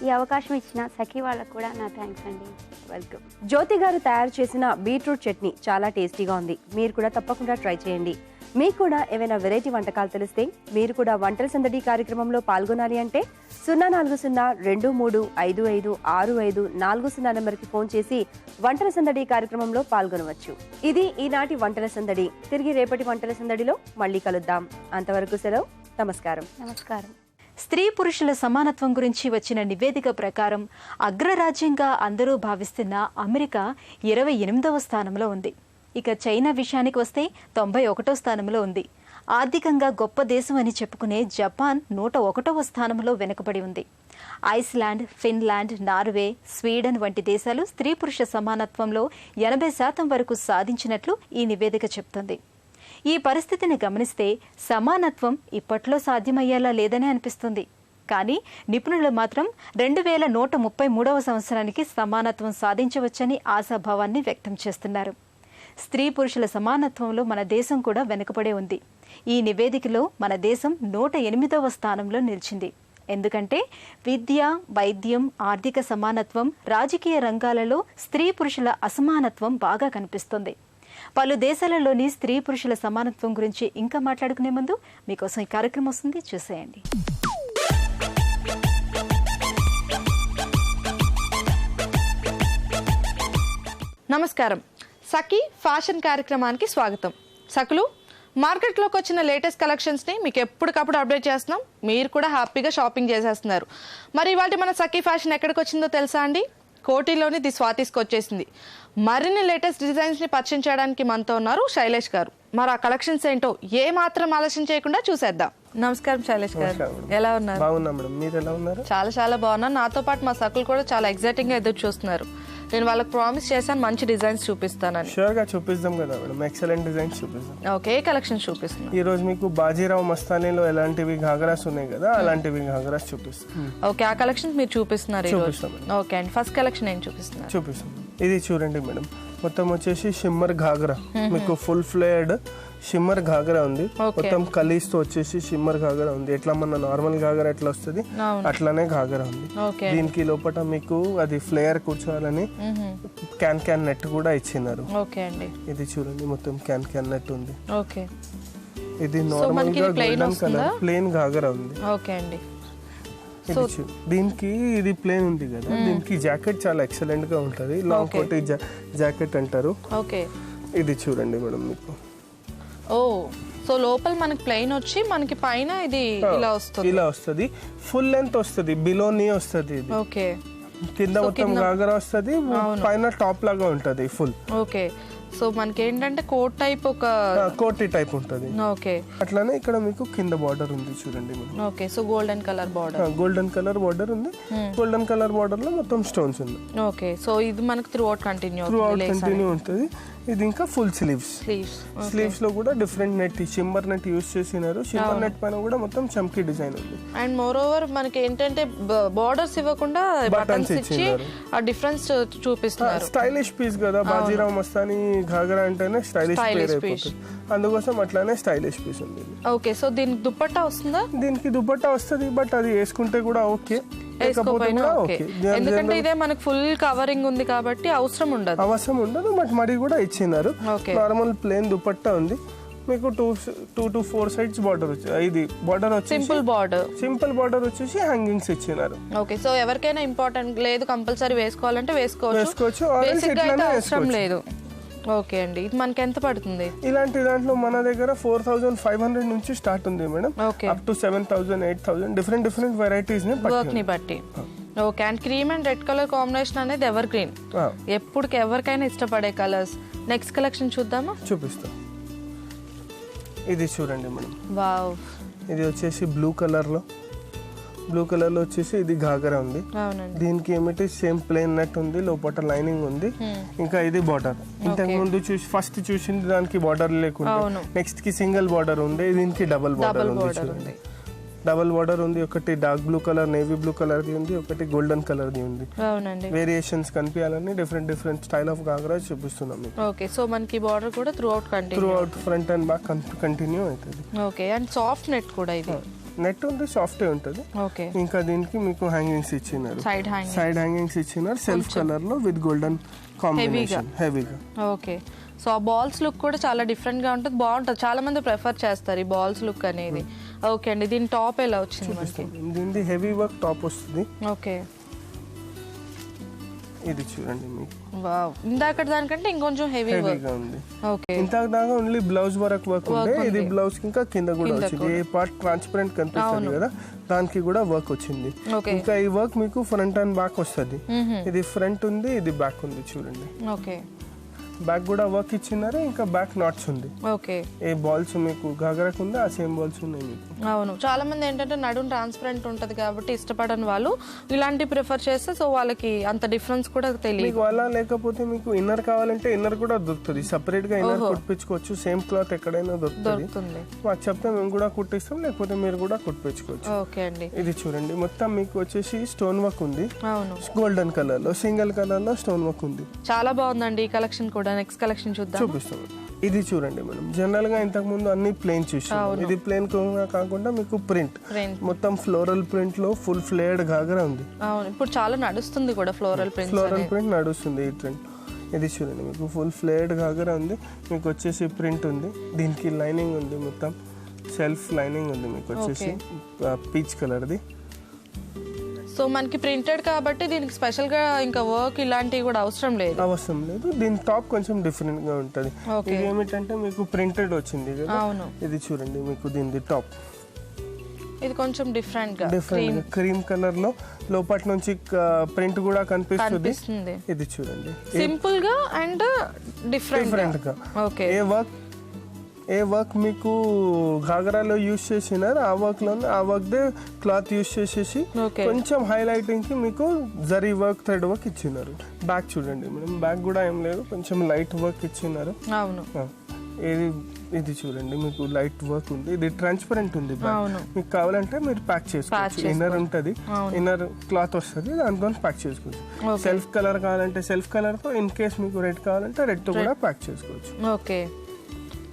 ఈ అవకాశం ఇచ్చిన సఖీ వాళ్ళకు కూడా నా థ్యాంక్స్ అండి. వెల్కమ్. జ్యోతి గారు తయారు చేసిన బీట్రూట్ చట్నీ చాలా టేస్టీగా ఉంది. మీరు కూడా తప్పకుండా ట్రై చేయండి. మీకు కూడా ఏమైనా వెరైటీ వంటకాలు తెలిస్తే మీరు కూడా వంటల సందడి కార్యక్రమంలో పాల్గొనాలి అంటే 040-2355-6540 నెంబర్కి ఫోన్ చేసి వంటల సందడి కార్యక్రమంలో పాల్గొనవచ్చు. ఇది ఈనాటి వంటల సందడి. తిరిగి రేపటి వంటల సందడిలో మళ్ళీ కలుద్దాం. అంతవరకు సెలవు. నమస్కారం. నమస్కారం. స్త్రీ పురుషుల సమానత్వం గురించి వచ్చిన నివేదిక ప్రకారం అగ్రరాజ్యంగా అందరూ భావిస్తున్న అమెరికా 28వ స్థానంలో ఉంది. ఇక చైనా విషయానికి వస్తే 91వ స్థానంలో ఉంది. ఆర్థికంగా గొప్ప దేశం అని చెప్పుకునే జపాన్ 101వ స్థానంలో వెనుకబడి ఉంది. ఐస్లాండ్, ఫిన్లాండ్, నార్వే, స్వీడన్ వంటి దేశాలు స్త్రీ పురుష సమానత్వంలో 80% వరకు సాధించినట్లు ఈ నివేదిక చెప్తోంది. ఈ పరిస్థితిని గమనిస్తే సమానత్వం ఇప్పట్లో సాధ్యమయ్యేలా లేదనే అనిపిస్తుంది. కానీ నిపుణులు మాత్రం 2133వ సంవత్సరానికి సమానత్వం సాధించవచ్చని ఆశాభావాన్ని వ్యక్తం చేస్తున్నారు. స్త్రీ పురుషుల సమానత్వంలో మన దేశం కూడా వెనుకబడే ఉంది. ఈ నివేదికలో మన దేశం 108వ స్థానంలో నిలిచింది. ఎందుకంటే విద్య, వైద్యం, ఆర్థిక సమానత్వం, రాజకీయ రంగాలలో స్త్రీ పురుషుల అసమానత్వం బాగా కనిపిస్తుంది. పలు దేశాలలోని స్త్రీ పురుషుల సమానత్వం గురించి ఇంకా మాట్లాడుకునే ముందు మీకోసం ఈ కార్యక్రమం వస్తుంది, చూసేయండి. నమస్కారం. సఖీ ఫ్యాషన్ కార్యక్రమానికి స్వాగతం. సఖులు, మార్కెట్లోకి వచ్చిన లేటెస్ట్ కలెక్షన్స్ని మీకు ఎప్పటికప్పుడు అప్డేట్ చేస్తున్నాం. మీరు కూడా హ్యాపీగా షాపింగ్ చేసేస్తున్నారు. మరి ఇవాళ మన సఖీ ఫ్యాషన్ ఎక్కడికి వచ్చిందో తెలుసా అండి? కోటిలోని ది స్వాతిస్కి వచ్చేసింది. మరిన్ని లేటెస్ట్ డిజైన్స్ని పరిచయం చేయడానికి మనతో ఉన్నారు శైలేష్ గారు. మరి ఆ కలెక్షన్స్ ఏంటో ఏ మాత్రం ఆలస్యం చేయకుండా చూసేద్దాం. నమస్కారం శైలేష్ గారు, ఎలా ఉన్నారు? బాగున్నా మేడం, మీరు ఎలా ఉన్నారు? చాలా బాగున్నాను. నాతో పాటు మా సఖులు కూడా చాలా ఎక్సైటింగ్ గా ఎదురు చూస్తున్నారు. నేను వాళ్ళకి ప్రామిస్ చేశాను మంచి డిజైన్స్ చూపిస్తానని. షూర్ గా చూపిస్తాం కదా మేడం, ఎక్సలెంట్ డిజైన్స్ చూపిస్తాం. ఓకే, కలెక్షన్ చూపిస్తున్నాం. ఈ రోజు మీకు బాజీరావు మస్తానీలో ఎలాంటివి ఘాగరాస్ ఉన్నాయి కదా, అలాంటివి ఘాగరాస్ చూపిస్తాం. ఓకే, ఆ కలెక్షన్ మీరు చూపిస్తున్నారు. ఓకే అండి, ఫస్ట్ కలెక్షన్ ఏం చూపిస్తున్నారు? చూపిస్తాం. ఇది చూడండి మేడం, మొత్తం వచ్చేసి షిమ్మర్ ఘాగరా, మీకు ఫుల్ ఫ్లేయర్డ్ షిమ్మర్ ఘాగరా ఉంది. మొత్తం కలీస్ తో వచ్చేసి షిమ్మర్ ఘాగరా ఉంది. ఎట్లా మన నార్మల్ ఘాగరా ఎట్లా వస్తుంది అట్లానే ఘాగరా ఉంది. దీనికి లోపల మీకు అది ఫ్లేయర్ కూర్చోవాలని క్యాన్ నెట్ కూడా ఇచ్చినారు. ఇది చూడండి, మొత్తం క్యాన్ నెట్ ఉంది. ఇది నార్మల్ గా గోల్డెన్ కలర్ ప్లేన్ ఘాగరా ఉంది. దీనికి ఇది ప్లేన్ ఉంది కదా, దీనికి జాకెట్ చాలా ఎక్సలెంట్ గా ఉంటది. లాంగ్ కోటి జాకెట్ అంటారు. ఇది చూడండి మేడం, మీకు సో లోపల మనకి ప్లెయిన్ వచ్చి మనకి పైన ఇది ఇలా వస్తుంది. ఫుల్ లెంత్ వస్తుంది, బిలో నీ వస్తుంది. ఓకే, కింద మొత్తం గాగరా వస్తుంది, పైన టాప్ లాగా ఉంటది ఫుల్. ఓకే, సో మనకి ఏంటంటే కోట్ టైప్, ఒక కోటి టైప్ ఉంటది. ఓకే, అట్లానే ఇక్కడ మీకు కింద బార్డర్ ఉంది చూడండి. Okay, so golden colour border ఉంది. గోల్డెన్ కలర్ బార్డర్ లో మొత్తం స్టోన్స్ ఉంది. ఓకే, సో ఇది మనకి త్రూ అవుట్ కంటిన్యూ ఉంటుంది. ఇది ఇంకా ఫుల్ స్లీవ్స్ లో కూడా different net, shimmer net use చేసినారు. షిమ్మర్ నెట్ పైన కూడా మొత్తం చమ్కీ డిజైన్ ఉంది. అండ్ మోర్ ఓవర్ మనకి ఏంటంటే బోర్డర్స్ ఇవ్వకుండా బటన్స్ ఇచ్చి ఆ డిఫరెన్స్ చూపిస్తున్నారు. స్టైలిష్ పీస్ కదా, బాజీరావు మస్తానీ ఘాగరా అంటేనే స్టైలిష్ పీస్, అందుకోసం అట్లానే స్టైలిష్ పీస్ ఉంది. ఓకే, సో దీనికి దుపట్టా వస్తుందా? దీనికి దుపట్టా వస్తుంది, బట్ అది వేసుకుంటే కూడా ఓకే, ఎందుకంటే ఇదే మనకు ఫుల్ కవరింగ్ ఉంది కాబట్టి అవసరం ఉండదు. బట్ మరి కూడా ఇచ్చినారు. నార్మల్ ప్లేన్ దుపట్టా ఉంది, మీకు 2 to 4 సైడ్స్ బార్డర్ వచ్చి, ఇది బార్డర్ వచ్చి సింపుల్ బార్డర్ వచ్చేసి హ్యాంగింగ్స్ ఇచ్చినారు. ఓకే, సో ఎవరికైనా ఇంపార్టెంట్ లేదు కంపల్సరీ వేసుకోవాలంటే వేసుకోవచ్చు, అవసరం లేదు. ఓకే అండి, ఇది మనకి ఎంత పడుతుంది? ఇలాంటి దాంట్లో మన దగ్గర 4500 నుంచి స్టార్ట్ ఉంది madam, up to 7000, 8000 different varieties ని బట్టి. Okay, and cream and red colour combination అనేది ఎవర్ గ్రీన్, ఎప్పుడు ఎవరికైనా ఇష్టపడే కలర్స్. నెక్స్ట్ కలెక్షన్ చూద్దామా? చూపిస్తాం. ఇది చూడండి మేడం, వావ్, ఇది వచ్చేసి బ్లూ కలర్ లో వచ్చేసి ఇది ఘాగరా ఉంది. దీనికి ఏమిటి సేమ్ ప్లేన్ నెట్ ఉంది, లోపల లైనింగ్ ఉంది. ఇంకా ఇది బార్డర్, ఇంతకు ముందు ఫస్ట్ చూసింది దానికి బార్డర్ లేకుండా నెక్స్ట్ కి సింగిల్ బార్డర్ ఉంది, దీనికి డబుల్ బార్డర్ ఉంది. డబుల్ బార్డర్ ఉంది, ఒకటి dark blue colour, navy blue colour the ఉంది, ఒకటి గోల్డెన్ కలర్ ది ఉంది. Variations కనిపించాలని different style of ghagra చూపిస్తున్నాం. ఓకే, సో మనకి బార్డర్ కూడా through out front and back continue అవుతుంది. ఓకే, అండ్ సాఫ్ట్ నెట్ కూడా, ఇది నెట్ ఉంది, సాఫ్ట్ ఉంటుంది. ఇంకా దీనికి మీకు హ్యాంగింగ్స్ ఇచ్చినారు, సైడ్ హ్యాంగింగ్స్ ఇచ్చినారు సెల్ఫ్ కలర్ లో విత్ గోల్డెన్ కాంబినేషన్, హెవీగా. ఓకే, సో ఆ బాల్స్ లుక్ కూడా చాలా డిఫరెంట్ గా ఉంటుంది, బాగుంటుంది. చాలా మంది ప్రిఫర్ చేస్తారు ఈ బాల్స్ లుక్ అనేది. ఓకే అండి, దీని టాప్ ఎలా వచ్చింది? దీని హెవీ వర్క్ టాప్ వస్తుంది. ఓకే, ఇది చూడండి మీకు, వావ్, ఇందాక దానికంటే ఇంకొంచెం హెవీగా ఉంది. ఓకే, ఇంతకు దాకా ఓన్లీ బ్లౌజ్ వర్క్ ఉండే, ఇది బ్లౌజ్ ఇంకా కింద కూడా వచ్చింది. ఏ పార్ట్ ట్రాన్స్పరెంట్ కనిపిస్తుంది కదా, దానికి కూడా వర్క్ వచ్చింది. ఇంకా ఈ వర్క్ మీకు ఫ్రంట్ అండ్ బ్యాక్ వస్తుంది. ఇది ఫ్రంట్ ఉంది, ఇది బ్యాక్ ఉంది చూడండి. ఓకే, బ్యాక్ కూడా వర్క్ ఇచ్చినారు, ఇంకా బ్యాక్ నాట్స్ ఉంది. ఓకే, ఏ బాల్స్ మీకు ఘాగరాకు ఉంది ఆ సేమ్ బాల్స్ ఉన్నాయి మీకు. అవును, చాలా మంది ఏంటంటే నడుం ట్రాన్స్పరెంట్ ఉంటది కాబట్టి ఇష్టపడని వాళ్ళు ఇలాంటి ప్రిఫర్ చేస్తే, సో వాళ్ళకి అంత డిఫరెన్స్ కూడా తెలియదు. అలా లేకపోతే మీకు ఇన్నర్ కావాలంటే ఇన్నర్ కూడా దొరుకుతుంది, సపరేట్ గా ఇన్నర్ కుట్టించుకోవచ్చు. సేమ్ క్లాత్ ఎక్కడైనా దొరుకుతుంది, మాకు చెప్తే మేము కూడా కుట్టిస్తాం, లేకపోతే మీరు కూడా కుట్టించుకోవచ్చు. ఓకే అండి, ఇది చూడండి, మొత్తం మీకు వచ్చేసి స్టోన్ వర్క్ ఉంది. అవును, గోల్డెన్ కలర్ లో సింగిల్ కలర్ లో స్టోన్ వర్క్ ఉంది. చాలా బాగుందండి ఈ కలెక్షన్ కూడా. నెక్స్ట్ కలెక్షన్ చూపిస్తాం. ఇది చూడండి మేడం, జనరల్ గా ఇంతకు ముందు అన్ని ప్లేన్ చూసాం, ఇది ప్లేన్ కాకుండా మీకు ప్రింట్ మొత్తం ఫ్లోరల్ ప్రింట్ లో ఫుల్ ఫ్లేయర్డ్ ఘాగరా ఉంది. ఇప్పుడు చాలా నడుస్తుంది కూడా ఫ్లోరల్ ప్రింట్ నడుస్తుంది ఈ ట్రెండ్. ఇది చూడండి మీకు ఫుల్ ఫ్లేయర్డ్ ఘాగరా ఉంది, మీకు వచ్చేసి ప్రింట్ ఉంది, దీనికి లైనింగ్ ఉంది, మొత్తం సెల్ఫ్ లైనింగ్ ఉంది, మీకు వచ్చేసి పీచ్ కలర్ది. సో మనకి ప్రింటెడ్ కాబట్టి దీనికి స్పెషల్ గా ఇంకా వర్క్ ఇలాంటివి కూడా అవసరం లేదు. దీని టాప్ కొంచెం డిఫరెంట్ గా ఉంటది. ఇది ఏమిటంటే మీకు ప్రింటెడ్ వచ్చింది కదా, ఇది చూడండి మీకు దీని టాప్ ఇది కొంచెం డిఫరెంట్ క్రీమ్ కలర్ లో లోపటి నుంచి ప్రింట్ కూడా కనిపిస్తుంది. ఇది చూడండి సింపుల్ గా అండ్ డిఫరెంట్ గా. ఏ వర్క్ మీకు ఘాగరాలో యూజ్ చేసినారు ఆ వర్క్ దే క్లాత్ యూజ్ చేసేసి కొంచెం హైలైటింగ్ కి మీకు జరీ వర్క్ థ్రెడ్ వర్క్ ఇచ్చినారు. బ్యాక్ చూడండి మేడం, బ్యాక్ కూడా ఏం లేదు, కొంచెం లైట్ వర్క్ ఇచ్చినారు. ఇది చూడండి మీకు లైట్ వర్క్ ఉంది, ఇది ట్రాన్స్పరెంట్ ఉంది. మీకు కావాలంటే మీరు ప్యాక్ చేసుకోవచ్చు, ఇన్నర్ ఉంటది, ఇన్నర్ క్లాత్ వస్తుంది, దాంతో ప్యాక్ చేసుకోవచ్చు. సెల్ఫ్ కలర్ కావాలంటే సెల్ఫ్ కలర్ తో, ఇన్ కేస్ మీకు రెడ్ కావాలంటే రెడ్ తో కూడా ప్యాక్ చేసుకోవచ్చు. ఓకే,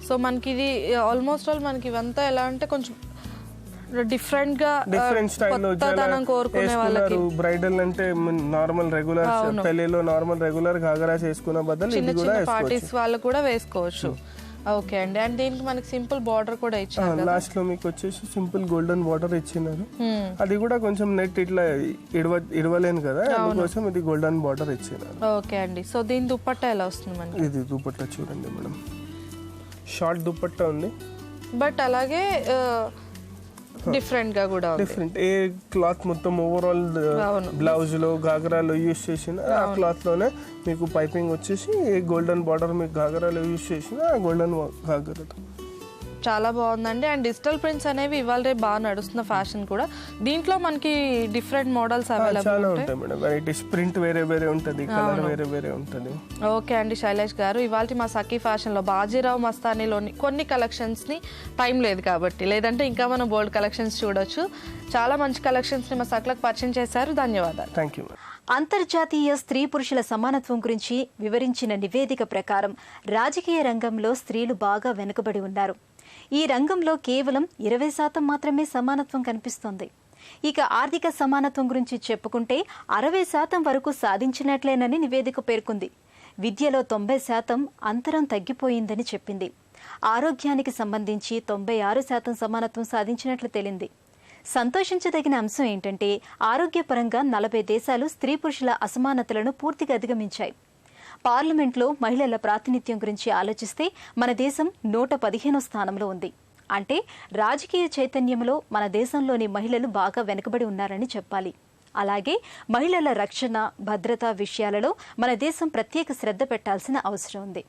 సో మనకి ఇది ఆల్మోస్ట్ ఆల్ మనకి ఇవంతా ఎలా అంటే కొంచెం డిఫరెంట్ స్టైల్లో కోరుకునే వాళ్ళకి, బ్రైడల్ అంటే నార్మల్ రెగ్యులర్ పెళ్లిలో నార్మల్ రెగ్యులర్ ఘాగరా చేసుకున్న బదులు చిన్న చిన్న పార్టీస్ వాళ్ళు కూడా వేసుకోవచ్చు. ఓకే అండి, అండ్ దీనికి మనకి సింపుల్ బార్డర్ కూడా ఇచ్చారు. లాస్ట్ లో మీకు వచ్చేసి సింపుల్ గోల్డెన్ బార్డర్ ఇచ్చినారు, అది కూడా కొంచెం నెట్ ఇట్లా ఇడవలేను కదా, అందుకోసం ఇది గోల్డెన్ బార్డర్ ఇచ్చినారు. ఓకే అండి, సో దీని దుపట్టా ఎలా వస్తుంది మనకి? ఇది దుపట్టా చూడండి మేడం, షార్ట్ దుపట్టా ఉంది, బట్ అలాగే డిఫరెంట్ గా కూడా డిఫరెంట్. ఏ క్లాత్ మొత్తం ఓవరాల్ బ్లౌజ్ లో ఘాగరాలో యూజ్ చేసిన ఆ క్లాత్ లోనే మీకు పైపింగ్ వచ్చేసి ఏ గోల్డెన్ బార్డర్ మీకు ఘాగరాలో యూజ్ చేసిన ఆ గోల్డెన్ ఘాగరాతో చాలా బాగుందండి. అండ్ డిజిటల్ ప్రింట్స్ అనేవి ఇవాళ రేపు బాగా నడుస్తున్న ఫ్యాషన్ కూడా. దీంట్లో మనకి డిఫరెంట్ మోడల్స్ అవైలబుల్ ఉంటాయి మేడం, వెరైటీస్, ప్రింట్ వేరే వేరే ఉంటుంది, కలర్ వేరే వేరే ఉంటుంది. ఓకే అండి శైలేష్ గారు, ఇవాళ మా సఖీ ఫ్యాషన్ లో బాజీరావు మస్తానీలోని కొన్ని కలెక్షన్స్ ని, టైం లేదు కాబట్టి, లేదంటే ఇంకా మనం బోల్డ్ కలెక్షన్స్ చూడొచ్చు. చాలా మంచి కలెక్షన్స్ ని మా సఖలకు పరిచయం చేశారు. ధన్యవాదాలు. Thank you. అంతర్జాతీయ స్త్రీ పురుషుల సమానత్వం గురించి వివరించిన నివేదిక ప్రకారం రాజకీయ రంగంలో స్త్రీలు బాగా వెనుకబడి ఉన్నారు. ఈ రంగంలో కేవలం 20% మాత్రమే సమానత్వం కనిపిస్తోంది. ఇక ఆర్థిక సమానత్వం గురించి చెప్పుకుంటే 60% వరకు సాధించినట్లేనని నివేదిక పేర్కొంది. విద్యలో 90% అంతరం తగ్గిపోయిందని చెప్పింది. ఆరోగ్యానికి సంబంధించి 96% సమానత్వం సాధించినట్లు తేలింది. సంతోషించదగిన అంశం ఏంటంటే ఆరోగ్యపరంగా 40 దేశాలు స్త్రీ పురుషుల అసమానతలను పూర్తిగా అధిగమించాయి. పార్లమెంట్లో మహిళల ప్రాతినిధ్యం గురించి ఆలోచిస్తే మన దేశం 115వ స్థానంలో ఉంది. అంటే రాజకీయ చైతన్యంలో మన దేశంలోని మహిళలు బాగా వెనుకబడి ఉన్నారని చెప్పాలి. అలాగే మహిళల రక్షణ, భద్రత విషయాలలో మన దేశం ప్రత్యేక శ్రద్ధ పెట్టాల్సిన అవసరం ఉంది.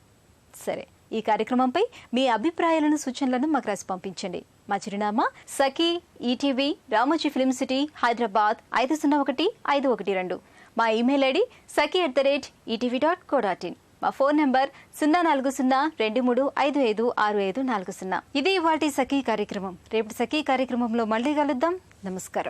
సరే, ఈ కార్యక్రమంపై మీ అభిప్రాయాలను, సూచనలను మాకు రాసి పంపించండి. మా చిరునామా Sakhi, ETV, Ramoji film city, Hyderabad 501512. మా ఇమెయిల్ ఐడి saki@etv.co.in. మా ఫోన్ నంబర్ 040235556540. ఇది ఇవాల్టి సఖీ కార్యక్రమం. రేపటి సఖీ కార్యక్రమంలో మళ్ళీ కలుద్దాం. నమస్కారం.